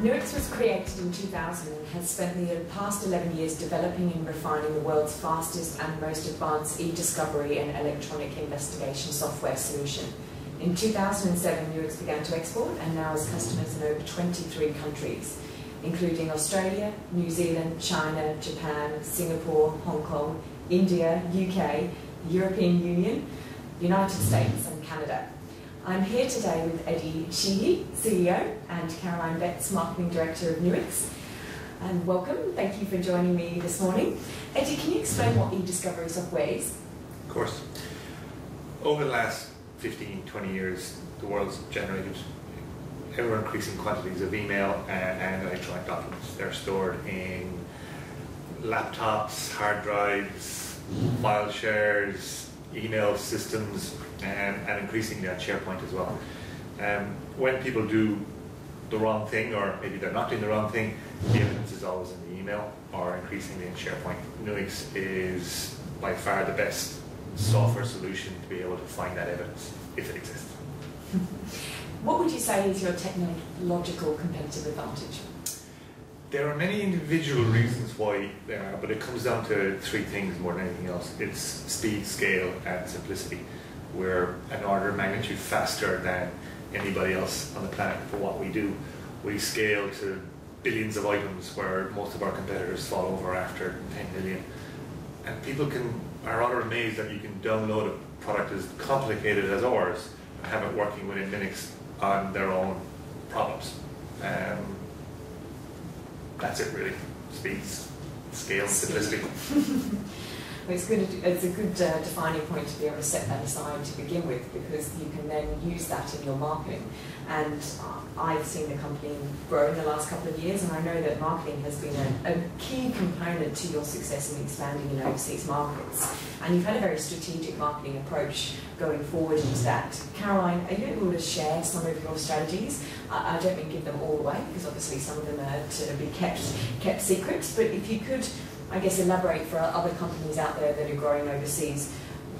Nuix was created in 2000 and has spent the past 11 years developing and refining the world's fastest and most advanced e-discovery and electronic investigation software solution. In 2007, Nuix began to export and now has customers in over 23 countries, including Australia, New Zealand, China, Japan, Singapore, Hong Kong, India, UK, the European Union, United States and Canada. I'm here today with Eddie Sheehy, CEO, and Caroline Betts, Marketing Director of Nuix. And welcome, thank you for joining me this morning. Eddie, can you explain what eDiscovery software is? Of course. Over the last 15, 20 years, the world's generated ever-increasing quantities of email and electronic documents. They're stored in laptops, hard drives, file shares, email systems, and increasingly on SharePoint as well. When people do the wrong thing, or maybe they're not doing the wrong thing, the evidence is always in the email or increasingly in SharePoint. Nuix is by far the best software solution to be able to find that evidence, if it exists. What would you say is your technological competitive advantage? There are many individual reasons why there are, but it comes down to three things more than anything else. It's speed, scale, and simplicity. We're an order of magnitude faster than anybody else on the planet for what we do. We scale to billions of items where most of our competitors fall over after 10 million. And people are rather amazed that you can download a product as complicated as ours and have it working within minutes on their own problems. That's it really. Speed, scale, and simplicity. It's a good defining point to be able to set that aside to begin with, because you can then use that in your marketing. And I've seen the company grow in the last couple of years, and I know that marketing has been a key component to your success in expanding in overseas markets. And you've had a very strategic marketing approach going forward into that. Caroline, are you able to share some of your strategies? I don't mean give them all away, because obviously some of them are to be kept secret, but if you could, I guess, elaborate for other companies out there that are growing overseas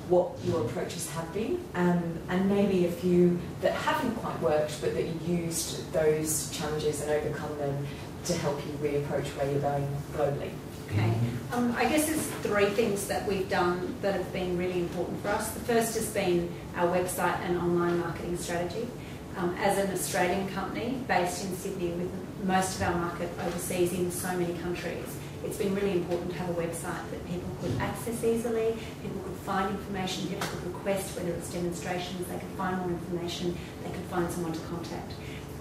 what your approaches have been, and maybe a few that haven't quite worked but that you used those challenges and overcome them to help you reapproach where you're going globally. Okay, I guess there's three things that we've done that have been really important for us. The first has been our website and online marketing strategy. As an Australian company based in Sydney with most of our market overseas in so many countries, it's been really important to have a website that people could access easily, people could find information, people could request, whether it's demonstrations, they could find more information, they could find someone to contact.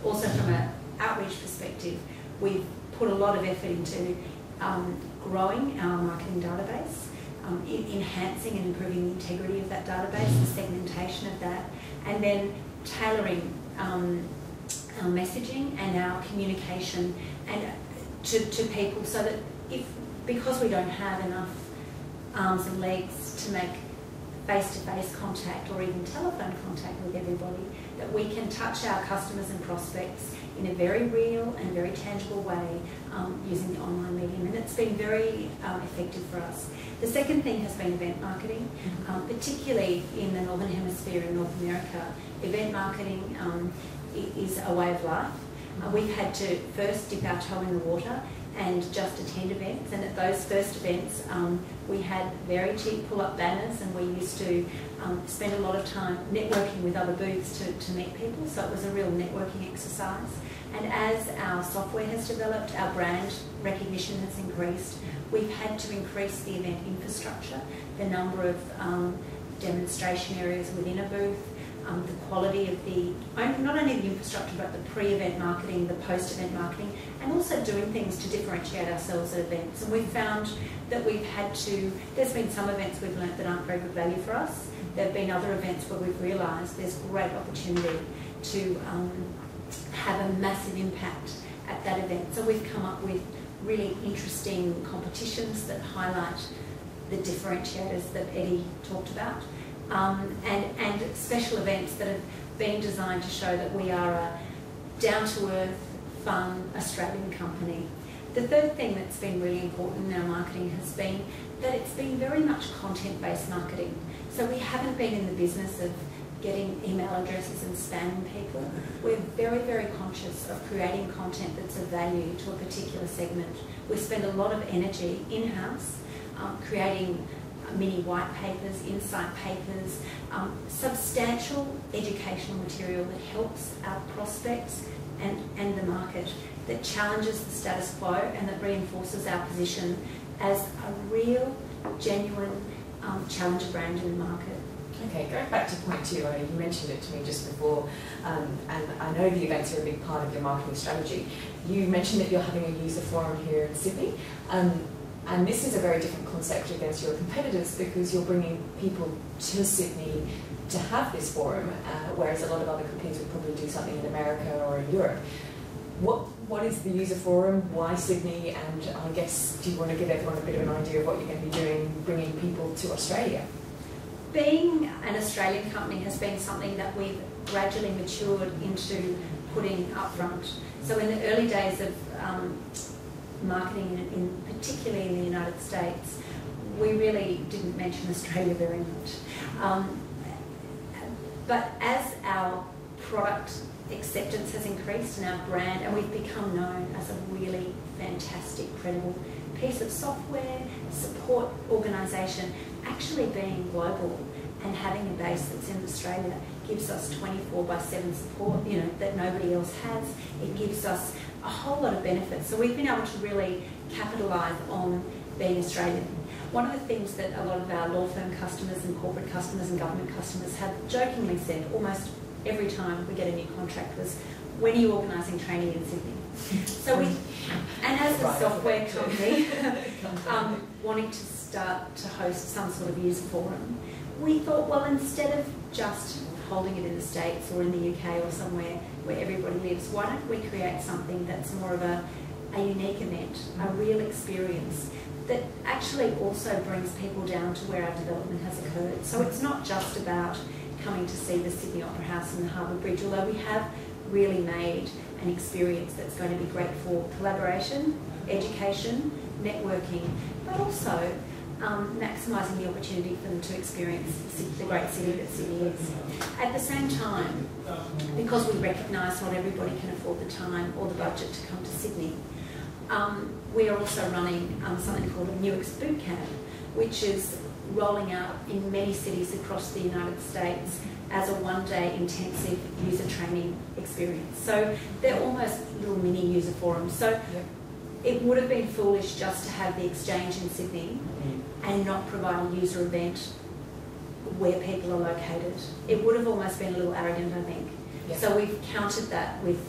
Also from an outreach perspective, we've put a lot of effort into growing our marketing database, enhancing and improving the integrity of that database, the segmentation of that, and then tailoring our messaging and our communication and to people, so that because we don't have enough arms and legs to make face-to-face contact or even telephone contact with everybody, that we can touch our customers and prospects in a very real and very tangible way using the online medium, and it's been very effective for us. The second thing has been event marketing, particularly in the Northern Hemisphere in North America. Event marketing is a way of life. We've had to first dip our toe in the water and just attend events, and at those first events we had very cheap pull-up banners, and we used to spend a lot of time networking with other booths to meet people, so it was a real networking exercise. And as our software has developed, our brand recognition has increased, we've had to increase the event infrastructure, the number of demonstration areas within a booth, the quality of not only the infrastructure but the pre-event marketing, the post-event marketing, and also doing things to differentiate ourselves at events. And we've found that there's been some events we've learnt that aren't very good value for us. There have been other events where we've realised there's great opportunity to have a massive impact at that event. So we've come up with really interesting competitions that highlight the differentiators that Eddie talked about. And special events that have been designed to show that we are a down-to-earth, fun Australian company. The third thing that's been really important in our marketing has been that it's been very much content-based marketing. So we haven't been in the business of getting email addresses and spamming people. We're very, very conscious of creating content that's of value to a particular segment. We spend a lot of energy in-house creating mini white papers, insight papers, substantial educational material that helps our prospects and the market, that challenges the status quo and that reinforces our position as a real, genuine challenger brand in the market. Okay, going back to point 2, you mentioned it to me just before, and I know the events are a big part of your marketing strategy. You mentioned that you're having a user forum here in Sydney, and this is a very different concept against your competitors because you're bringing people to Sydney to have this forum, whereas a lot of other companies would probably do something in America or in Europe. What is the user forum? Why Sydney? And I guess, do you want to give everyone a bit of an idea of what you're going to be doing, bringing people to Australia? Being an Australian company has been something that we've gradually matured into putting up front. So in the early days of marketing, particularly in the United States, we really didn't mention Australia very much. But as our product acceptance has increased and our brand, and we've become known as a really fantastic, credible piece of software, support organisation, actually being global and having a base that's in Australia gives us 24/7 support, that nobody else has. It gives us a whole lot of benefits. So we've been able to really capitalise on being Australian. One of the things that a lot of our law firm customers and corporate customers and government customers have jokingly said almost every time we get a new contract was, when are you organising training in Sydney? So and as a software company, wanting to start to host some sort of user forum, we thought, well, instead of just holding it in the States or in the UK or somewhere where everybody lives, why don't we create something that's more of a unique event, a real experience that actually also brings people down to where our development has occurred. So it's not just about coming to see the Sydney Opera House and the Harbour Bridge, although we have really made an experience that's going to be great for collaboration, education, networking, but also maximising the opportunity for them to experience the great city that Sydney is. At the same time, because we recognise not everybody can afford the time or the budget to come to Sydney, we are also running something called a Nuix bootcamp, which is rolling out in many cities across the United States as a one-day intensive user training experience. So they're almost little mini user forums. So it would have been foolish just to have the exchange in Sydney and not provide a user event where people are located. It would have almost been a little arrogant, I think. So we've countered that with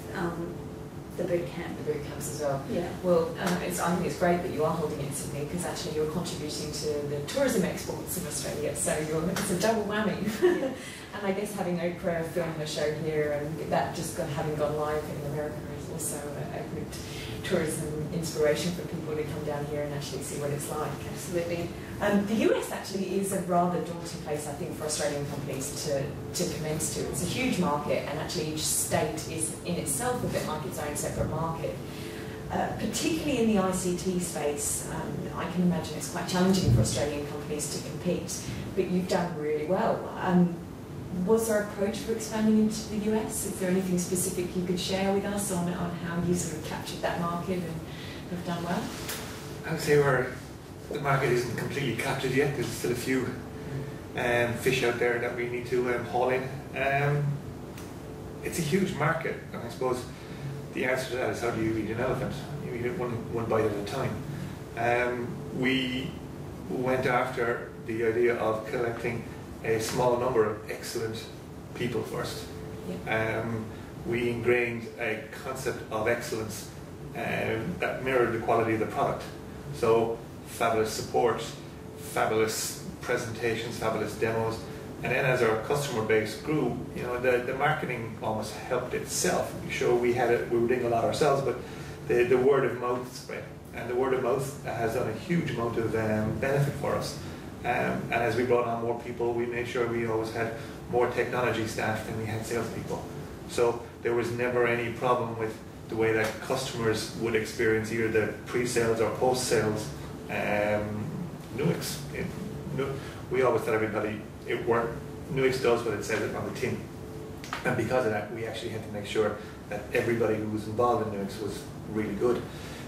the boot camp. The boot camps as well. Yeah. Well, I think it's great that you are holding it in Sydney because actually you're contributing to the tourism exports in Australia, so it's a double whammy. And I guess having Oprah film a show here and that just having gone live in America is also a good tourism inspiration for people to come down here and actually see what it's like. Absolutely. The US actually is a rather daunting place, I think, for Australian companies to commence to. It's a huge market, and actually each state is in itself a bit like its own separate market. Particularly in the ICT space, I can imagine it's quite challenging for Australian companies to compete, but you've done really well. Was there an approach for expanding into the US? Is there anything specific you could share with us on how you sort of captured that market and have done well? I would say the market isn't completely captured yet. There's still a few fish out there that we need to haul in. It's a huge market, and I suppose the answer to that is, how do you eat an elephant? You eat it one bite at a time. We went after the idea of collecting a small number of excellent people first. We ingrained a concept of excellence that mirrored the quality of the product. So fabulous support, fabulous presentations, fabulous demos, and then as our customer base grew, the marketing almost helped itself. Sure, we were doing a lot ourselves, but the word of mouth spread, and the word of mouth has done a huge amount of benefit for us. And as we brought on more people, we made sure we always had more technology staff than we had salespeople. So there was never any problem with the way that customers would experience either the pre-sales or post-sales Nuix. We always tell everybody it worked Nuix does what it says on the tin. And because of that, we actually had to make sure that everybody who was involved in Nuix was really good.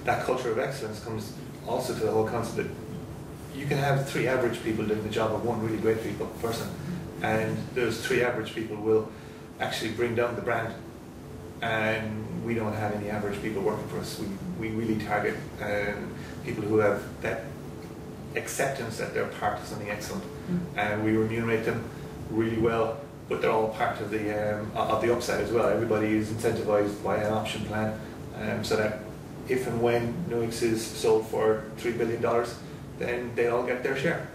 That culture of excellence comes also to the whole concept that you can have 3 average people doing the job of one really great person, and those 3 average people will actually bring down the brand. And we don't have any average people working for us. We really target people who have that acceptance that they're part of something excellent, and we remunerate them really well. But they're all part of the upside as well. Everybody is incentivized by an option plan, so that if and when Nuix is sold for $3 billion, then they all get their share.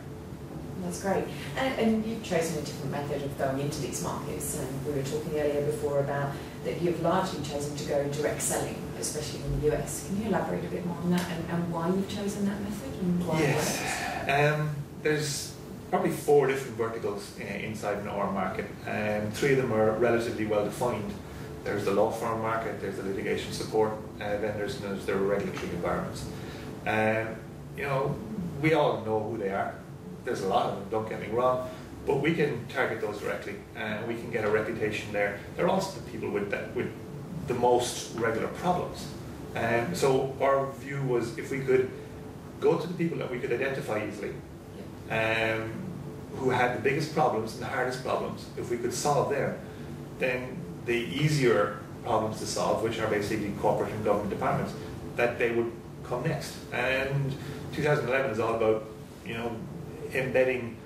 That's great. And you've chosen a different method of going into these markets, and we were talking earlier before about that you've largely chosen to go direct selling, especially in the US. Can you elaborate a bit more on that and why you've chosen that method and why it works? There's probably 4 different verticals inside our market, and 3 of them are relatively well defined. There's the law firm market, there's the litigation support vendors, and there's the regulatory environments. You know, we all know who they are. There's a lot of them, don't get me wrong, but we can target those directly, and we can get a reputation there. They're also the people with the most regular problems. So our view was, if we could go to the people that we could identify easily, who had the biggest problems and the hardest problems, if we could solve them, then the easier problems to solve, which are basically corporate and government departments, that they would come next. And 2011 is all about, you know, embedding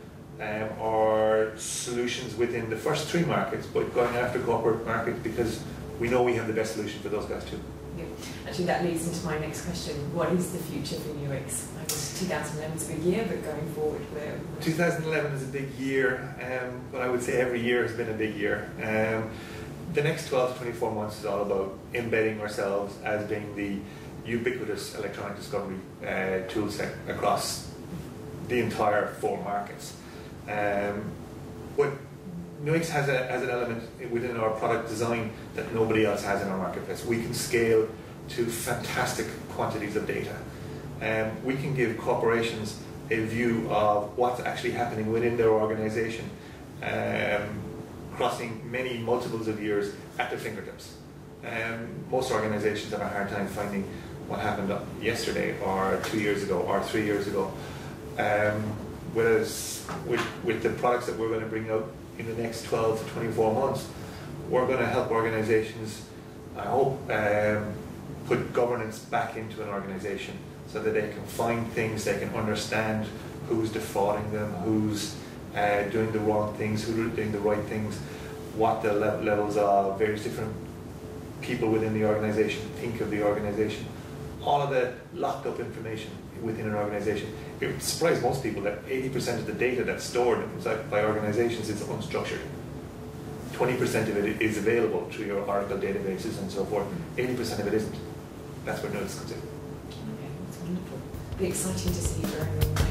our solutions within the first 3 markets, but going after corporate markets because we know we have the best solution for those guys too. Yeah. Actually, that leads into my next question. What is the future for Nuix? I guess 2011 is a big year, but going forward, where? 2011 is a big year, but I would say every year has been a big year. The next 12 to 24 months is all about embedding ourselves as being the ubiquitous electronic discovery tool set across the entire 4 markets. But Nuix has an element within our product design that nobody else has in our marketplace. We can scale to fantastic quantities of data. We can give corporations a view of what's actually happening within their organization, crossing many multiples of years at their fingertips. Most organizations have a hard time finding what happened yesterday or 2 years ago or 3 years ago. Whereas with the products that we're going to bring out in the next 12 to 24 months, we're going to help organizations, I hope, put governance back into an organization so that they can find things, they can understand who's defrauding them, who's doing the wrong things, who's doing the right things, what the levels of various different people within the organization think of the organization. All of the locked up information within an organization. It would surprise most people that 80% of the data that's stored by organizations is unstructured. 20% of it is available through your Oracle databases and so forth. 80% of it isn't. That's where Nuix comes in. Okay, that's wonderful. It'll be exciting to see you growing.